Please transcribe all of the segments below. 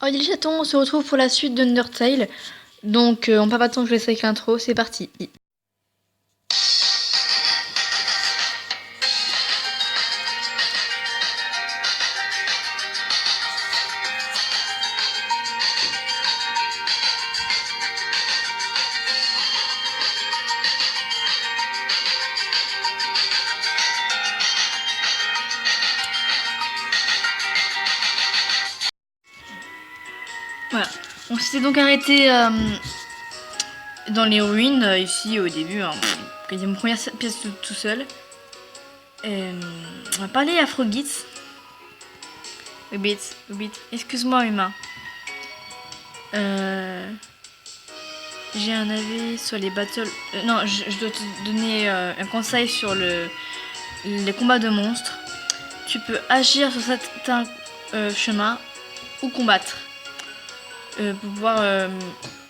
Oh, les chatons, on se retrouve pour la suite d'Undertale. Donc, on perd pas de temps, je vous laisse avec l'intro, c'est parti. Voilà, on s'était donc arrêté dans les ruines, ici au début, hein, c'est mon première pièce tout seul. On va parler à Frogit. Hobbit, excuse-moi humain. J'ai un avis sur les battles... non, je dois te donner un conseil sur les combats de monstres. Tu peux agir sur certains chemins ou combattre. Pour pouvoir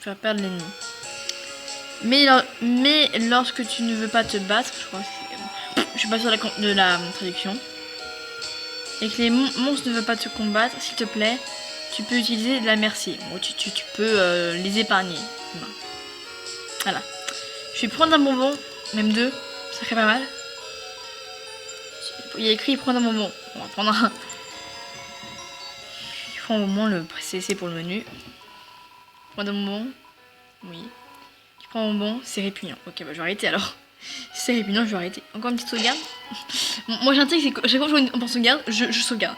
faire perdre l'ennemi. Mais lorsque tu ne veux pas te battre, je suis pas sûre de la traduction, et que les monstres ne veulent pas te combattre, s'il te plaît, tu peux utiliser de la merci. Bon, tu peux les épargner. Voilà. Je vais prendre un bonbon, même deux, ça fait pas mal. Il y a écrit prendre un bonbon. On va prendre un. Je prends un bonbon, le CC pour le menu. Prendre un bonbon. Oui. Tu prends un bonbon, c'est répugnant. Ok, bah je vais arrêter alors. Si c'est répugnant, je vais arrêter. Encore une petite sauvegarde. Moi j'ai un truc, c'est que chaque fois que je pense sauvegarde, je sauvegarde.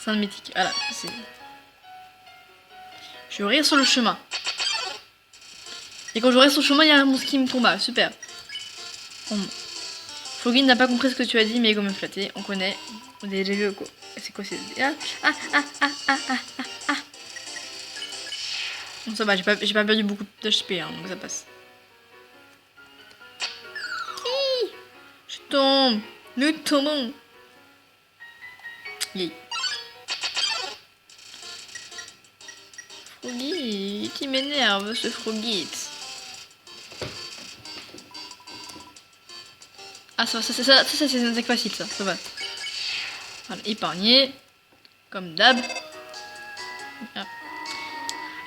C'est un mythique. Voilà. Je vais rire sur le chemin. Et quand je reste sur le chemin, il y a un monstre qui me combat. Super. Froggy n'a pas compris ce que tu as dit, mais il est quand même flatté. On connaît. On a déjà vu quoi. C'est quoi c'est... Bon, ça va, j'ai pas perdu beaucoup d'HP, hein, donc ça passe. Je tombe. Nous tombons. Yeah. Froggy, tu m'énerves ce Froggy. Ah ça c'est une attaque facile ça va. Voilà, épargné. Comme d'hab. Ah.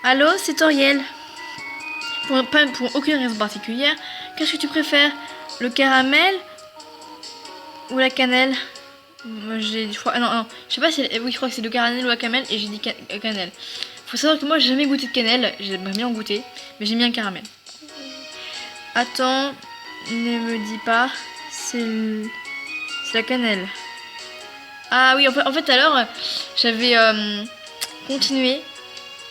Allô, c'est Toriel. Pour aucune raison particulière, qu'est-ce que tu préfères? Le caramel ou la cannelle? Moi j'ai je crois non, je sais pas si oui, je crois que c'est le caramel ou la cannelle et j'ai dit cannelle. Faut savoir que moi j'ai jamais goûté de cannelle, j'aimerais bien en goûter, mais j'aime bien le caramel. Attends, ne me dis pas, c'est la cannelle. Ah oui, en fait tout à l'heure j'avais continué,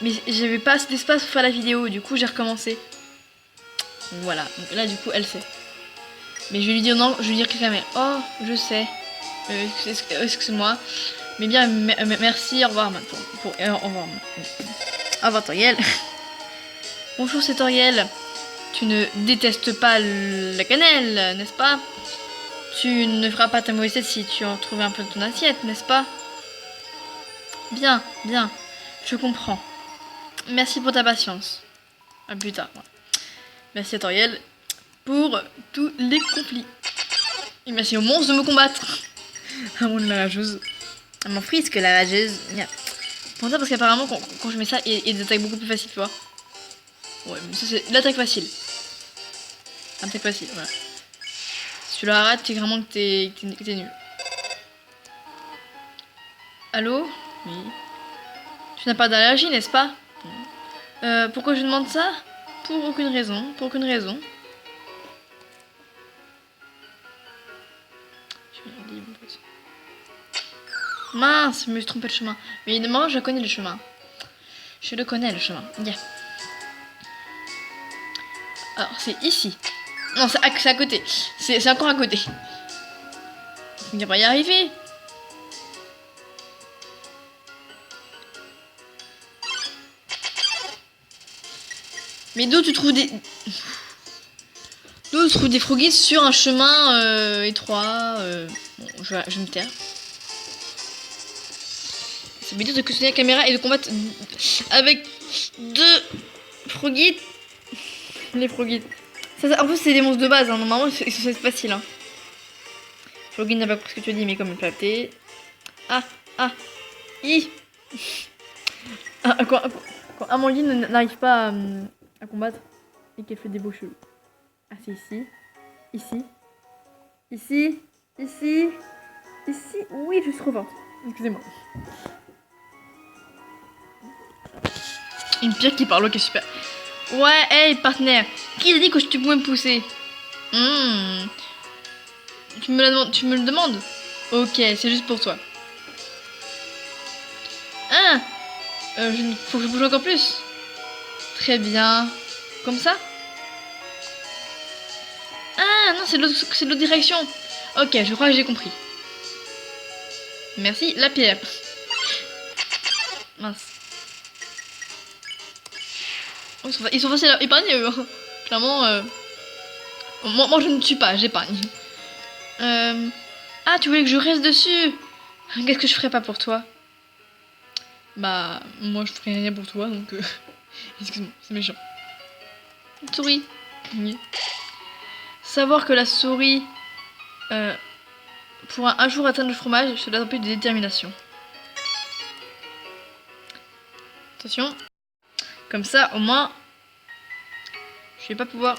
mais j'avais pas assez d'espace pour faire la vidéo, du coup j'ai recommencé. Voilà, donc là du coup elle sait. Mais je vais lui dire non, je vais lui dire caramel. Oh, je sais. Excuse-moi. Mais bien, merci, au revoir maintenant. Au revoir. Au revoir Toriel. Bonjour, c'est Toriel. Tu ne détestes pas la cannelle, n'est-ce pas? Tu ne feras pas ta mauvaise tête si tu en trouves un peu dans ton assiette, n'est-ce pas? Bien, je comprends. Merci pour ta patience. À plus tard. Merci à Toriel pour tous les conflits. Et merci au monstre de me combattre. À mon la rageuse. À mon frisque la rageuse. Pour ça, parce qu'apparemment quand je mets ça, il y a des attaques beaucoup plus faciles, tu vois. Ouais, mais ça c'est l'attaque facile. Attaque facile, voilà. Si tu la rates, c'est vraiment que t'es nul. Allô? Oui. Tu n'as pas d'allergie, n'est-ce pas? Pourquoi je demande ça? Pour aucune raison. Mince, je me suis trompé de chemin. Mais évidemment, je connais le chemin. Yeah. Alors, c'est ici. Non, c'est à côté. C'est encore à côté. On va y arriver. Mais d'où tu trouves des... D'où tu trouves des Froggies sur un chemin étroit Bon, je vais me taire. C'est bien de questionner la caméra et de combattre avec deux Froggies. Les Froggies. En plus, c'est des monstres de base, hein. Normalement, c'est facile. Hein. Froggy n'a pas compris ce que tu as dit, mais comme il flatté. Quand Amandine n'arrive pas à combattre et qu'elle fait des beaux chelous. Ah, c'est ici. Ici. Ici. Ici. Ici. Oui, je suis trop forte. Excusez-moi. Une pierre qui parle, ok, super. Ouais, hey, partenaire. Qui t'a dit que tu pouvais me pousser? Tu me le demandes? Ok, c'est juste pour toi. Ah, faut que je bouge encore plus. Très bien. Comme ça? Ah non, c'est de l'autre direction. Ok, je crois que j'ai compris. Merci, la pierre. Mince. Oh, ils sont faciles à épargner eux. Clairement, moi je ne tue pas, j'épargne. Ah, tu voulais que je reste dessus? Qu'est-ce que je ferais pas pour toi? Bah, moi je ferais rien pour toi, donc excuse-moi, c'est méchant. Une souris. Oui. Savoir que la souris pourra un jour atteindre le fromage, cela un peu de détermination. Attention. Comme ça, au moins, je vais pas pouvoir...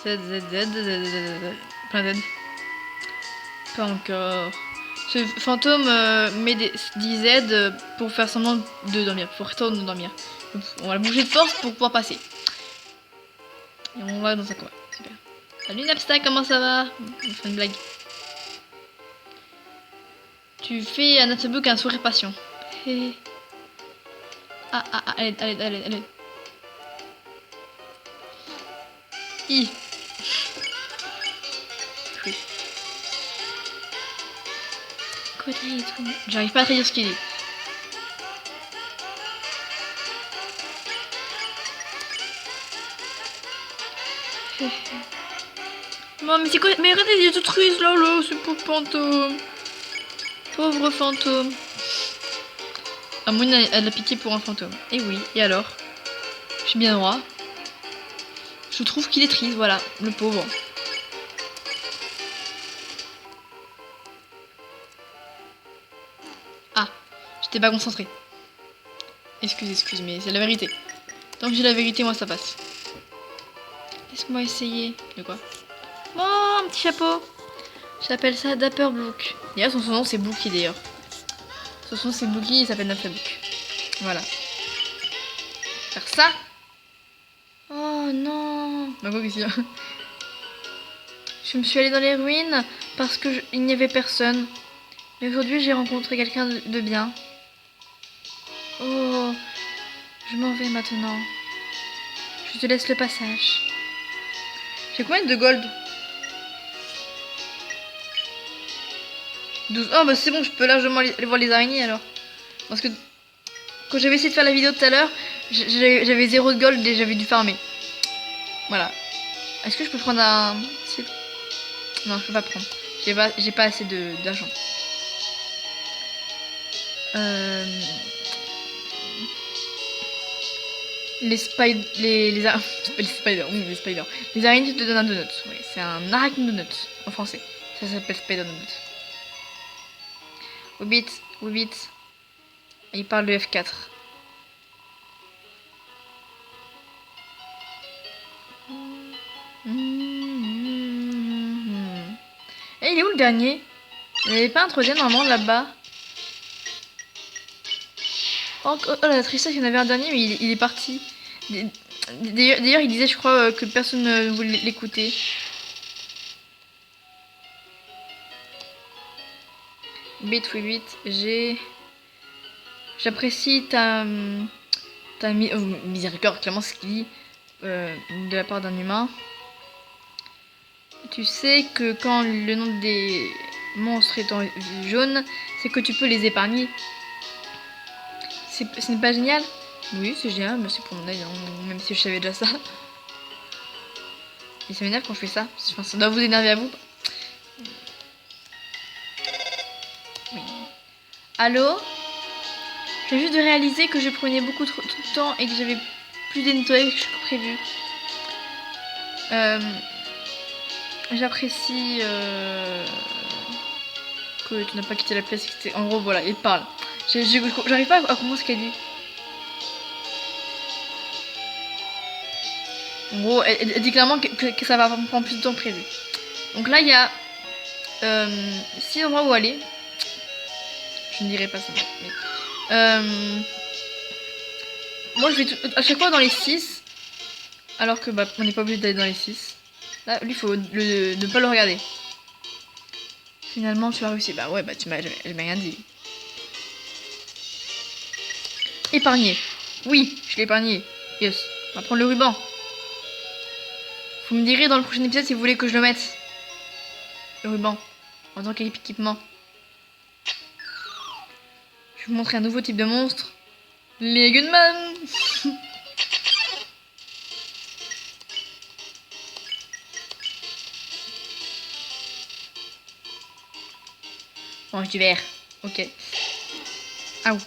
Z, Z, Z, Z, Z, Z, plein Z. Pas encore. Ce fantôme met des 10 Z pour faire semblant de dormir, pour retourner de dormir. Donc, on va le bouger de force pour pouvoir passer. Et on va dans un coin. Super. Salut Napsta, comment ça va? On fait une blague. Tu fais à notre book un sourire patient. Allez. I. Oui. J'arrive pas à traduire ce qu'il dit. Non mais c'est quoi? Mais regardez, il est tout triste là, ce pauvre fantôme. Pauvre fantôme. Amon elle l'a piqué pour un fantôme. Et oui, et alors? Je suis bien droit. Je trouve qu'il est triste, voilà, le pauvre. Ah, j'étais pas concentrée. Excuse, mais c'est la vérité. Tant que j'ai la vérité, moi ça passe. Laisse-moi essayer. De quoi? Oh, un petit chapeau. J'appelle ça Dapper Book. D'ailleurs, son nom c'est Bookie d'ailleurs. Son nom c'est Bookie, il s'appelle Dapper Book. Voilà. Faire ça. Oh non. Bah quoi qu'est-ce qu'il y a? Je me suis allée dans les ruines parce que il n'y avait personne. Mais aujourd'hui, j'ai rencontré quelqu'un de bien. Oh, je m'en vais maintenant. Je te laisse le passage. J'ai combien de gold? 12. Oh bah c'est bon, je peux largement aller voir les araignées alors. Parce que quand j'avais essayé de faire la vidéo tout à l'heure, j'avais 0 de gold et j'avais dû farmer. Voilà. Est-ce que je peux prendre un... Non, je peux pas prendre. J'ai pas assez d'argent. Les spiders. Les araignées te donnent un donut. Oui, c'est un arachne donut en français. Ça s'appelle spider donut. Hobbit. Il parle de F4. Et il est où le dernier? Il n'y avait pas un troisième normalement là-bas? Oh la tristesse, il y en avait un dernier mais il est parti. D'ailleurs il disait je crois que personne ne voulait l'écouter. Bit oui 8, j'apprécie ta miséricorde, clairement ce qu'il dit de la part d'un humain. Tu sais que quand le nom des monstres est en jaune, c'est que tu peux les épargner. Ce n'est pas génial? Oui, c'est génial, merci pour mon aide, hein, même si je savais déjà ça. Et ça m'énerve quand je fais ça. Enfin, ça doit vous énerver à vous. Oui. Allô? J'ai juste de réaliser que je prenais beaucoup trop de temps et que j'avais plus de nettoyage que prévu. J'apprécie que tu n'as pas quitté la pièce. En gros, voilà, il parle. J'arrive pas à comprendre ce qu'elle dit. En gros, elle dit clairement que ça va prendre plus de temps que prévu. Donc là, il y a 6 endroits où aller. Je ne dirai pas ça. Mais, moi, je vais à chaque fois dans les 6. Alors que bah, on n'est pas obligé d'aller dans les 6. Là, lui, il faut ne pas le regarder. Finalement, tu as réussi. Bah ouais, bah tu m'as rien dit. Épargné. Oui, je l'ai épargné. Yes. On va prendre le ruban. Vous me direz dans le prochain épisode si vous voulez que je le mette. Le ruban. En tant qu'équipement. Je vais vous montrer un nouveau type de monstre. Les Gunman. Mange du verre. Ok. Ah ouh.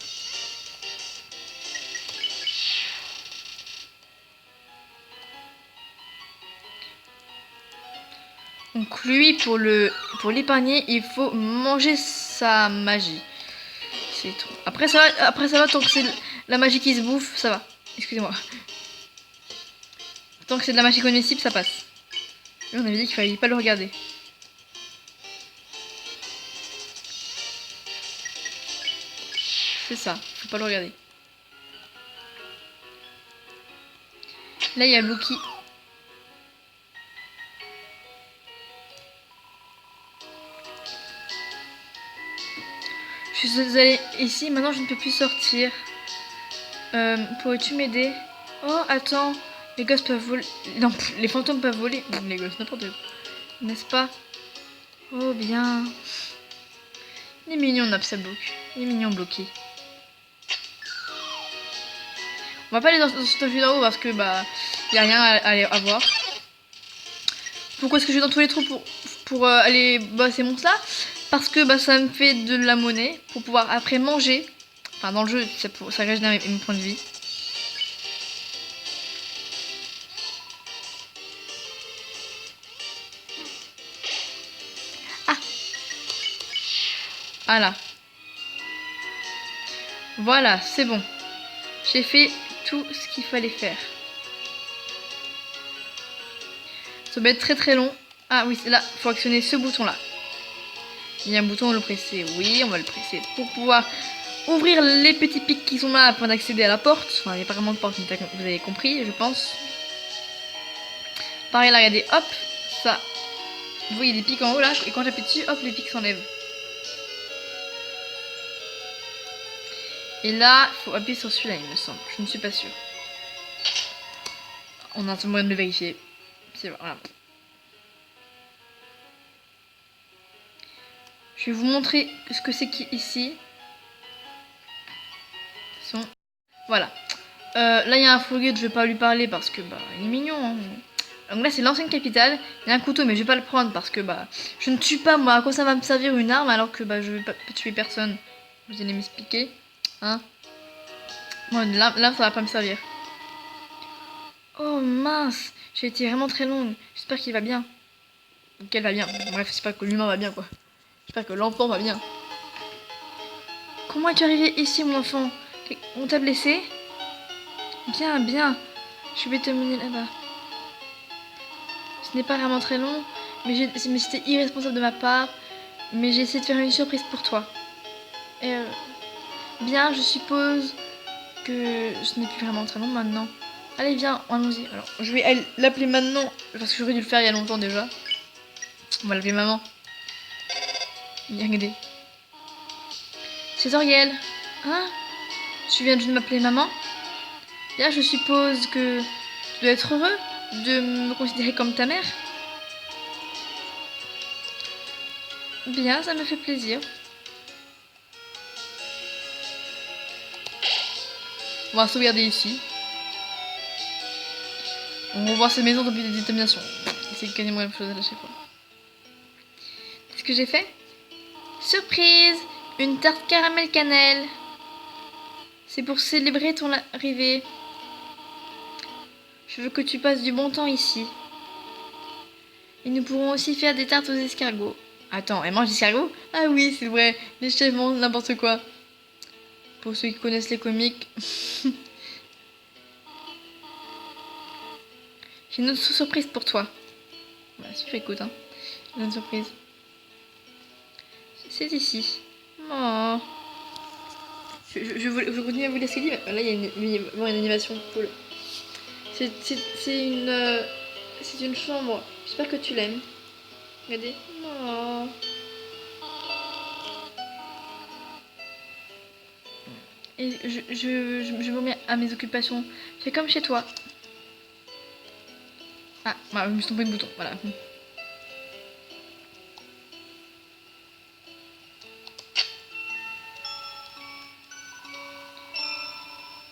Donc lui, pour l'épargner, il faut manger sa magie. C'est tout. Après ça va tant que c'est la magie qui se bouffe, ça va. Excusez-moi. Tant que c'est de la magie comestible, ça passe. Et on avait dit qu'il fallait pas le regarder. C'est ça, faut pas le regarder. Là, il y a Loki. Je suis allée ici, maintenant je ne peux plus sortir. Pourrais-tu m'aider? Oh, attends. Les gosses peuvent voler. Non, les fantômes peuvent voler. Les gosses, n'importe quoi. N'est-ce pas? Oh, bien. Il est mignon, Napstablook. Il est mignon, Bloqué. On va pas aller dans cette vue d'en haut parce que bah y a rien à voir. Pourquoi est-ce que je vais dans tous les trous pour aller ces monstres là? Parce que bah ça me fait de la monnaie pour pouvoir après manger. Enfin dans le jeu ça régénère mes points de vie. Ah. Voilà, c'est bon. J'ai fait tout ce qu'il fallait faire. Ça va être très très long. Ah oui, c'est là, il faut actionner ce bouton là. Il y a un bouton, on va le presser. Oui, on va le presser pour pouvoir ouvrir les petits pics qui sont là afin d'accéder à la porte. Enfin, il n'y a pas vraiment de porte, vous avez compris, je pense. Pareil là, regardez, hop, ça. Vous voyez des pics en haut là, et quand j'appuie dessus, hop, les pics s'enlèvent. Et là, il faut appuyer sur celui-là, il me semble. Je ne suis pas sûre. On a un seul moyen de le vérifier. C'est voilà. Je vais vous montrer ce que c'est ici. Voilà. Là, il y a un Fougueux, je vais pas lui parler parce que bah il est mignon. Hein. Donc là, c'est l'ancienne capitale. Il y a un couteau, mais je vais pas le prendre parce que bah je ne tue pas moi. À quoi ça va me servir une arme alors que bah je vais pas tuer personne? Vous allez m'expliquer, hein? Moi, là, ça va pas me servir. Oh mince, j'ai été vraiment très longue. J'espère qu'il va bien. Qu'elle va bien. Bref, j'espère que l'humain va bien quoi. J'espère que l'enfant va bien. Comment es-tu arrivé ici, mon enfant? On t'a blessé? Bien, bien. Je vais te mener là-bas. Ce n'est pas vraiment très long, mais c'était irresponsable de ma part. Mais j'ai essayé de faire une surprise pour toi. Et bien, je suppose que ce n'est plus vraiment très long maintenant. Allez, viens, allons-y. Alors, je vais l'appeler maintenant, parce que j'aurais dû le faire il y a longtemps déjà. On va l'appeler maman. Viens aider. C'est Zoriel. Hein? Tu viens juste de m'appeler maman? Bien, je suppose que tu dois être heureux de me considérer comme ta mère. Bien, ça me fait plaisir. On va sauvegarder ici. On va voir cette maison depuis des déterminations. C'est quasiment la même chose à chaque fois. Qu'est-ce que j'ai fait? Surprise! Une tarte caramel cannelle. C'est pour célébrer ton arrivée. Je veux que tu passes du bon temps ici. Et nous pourrons aussi faire des tartes aux escargots. Attends, elle mange des escargots? Ah oui, c'est vrai. Les chefs mangent n'importe quoi. pour ceux qui connaissent les comics. J'ai une autre surprise pour toi. Voilà, si tu écoutes, hein. Une autre surprise. C'est ici. Oh. Je continue à vous laisser lire. Là, il y a une animation cool. C'est une chambre. J'espère que tu l'aimes. Regardez. Oh. Et je me remets à mes occupations. C'est comme chez toi. Ah, je me suis trompé de bouton. Voilà.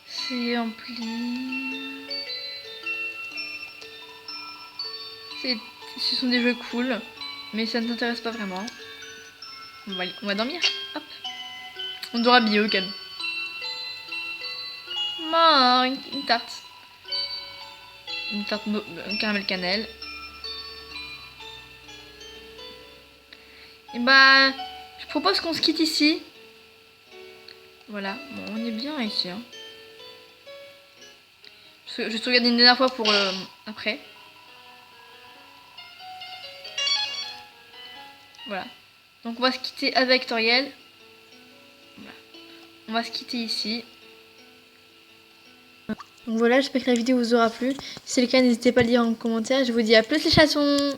C'est rempli. Ce sont des jeux cool, mais ça ne t'intéresse pas vraiment. On va dormir. Hop. On dort habillé au calme. Une tarte. Une tarte caramel cannelle. Et bah, je propose qu'on se quitte ici. Voilà, bon, on est bien ici. Hein. Je te regarde une dernière fois pour après. Voilà. Donc on va se quitter avec Toriel. Voilà. On va se quitter ici. Donc voilà, j'espère que la vidéo vous aura plu. Si c'est le cas, n'hésitez pas à le dire en commentaire. Je vous dis à plus les chassons.